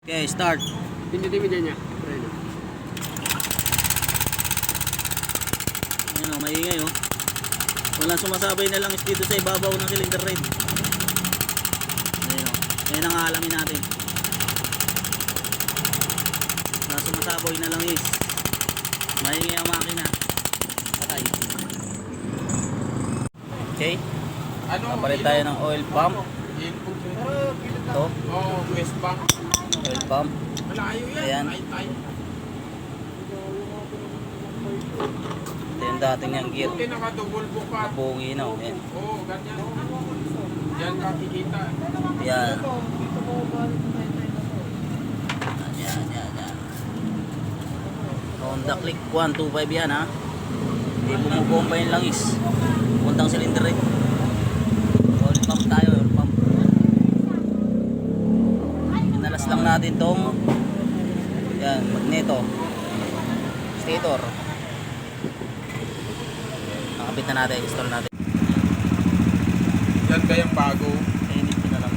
Okay, start. Pindutin mo dyan niya. Ayan o, maingay o. Walang sumasabay na lang dito sa ibabaw ng cylinder head. Ayan o. Ayan ang aalamin natin. Walang sumasabay na lang is. Maingay ang makina. Patay. Okay. Kapalit tayo ng oil pump. Ito. Oh, West Bank. Oil pump. Malayo yan. Ayan. Ito yung dating yung gear. Buti naka-double bukat. Napungi na o. Ayan. Oo, ganyan. Yan kakikita. Yan. Yan. Honda Click 125 yan ha. Hindi bumubomba yung langis. Puntang cylinder eh. Oil pump tayo, oil pump. Inalas lang natin tong yan, magneto. Stator. Nakabit na natin, install natin. Yan kayang bago. Init ko na lang.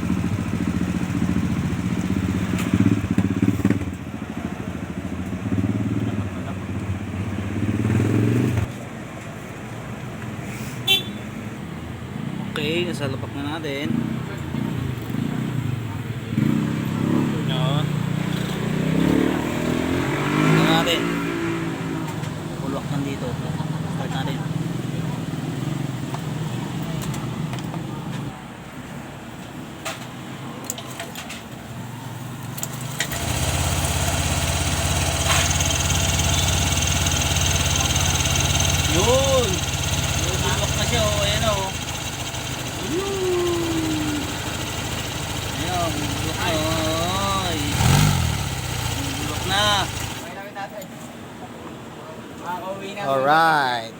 Okay, nasalapak na natin. Yan. Ito natin. Pulwak nandito. Start natin. Yun! Pulwak na siya o. Ayan o. Ayan, bulok na. Oy. Bulok na. Alright.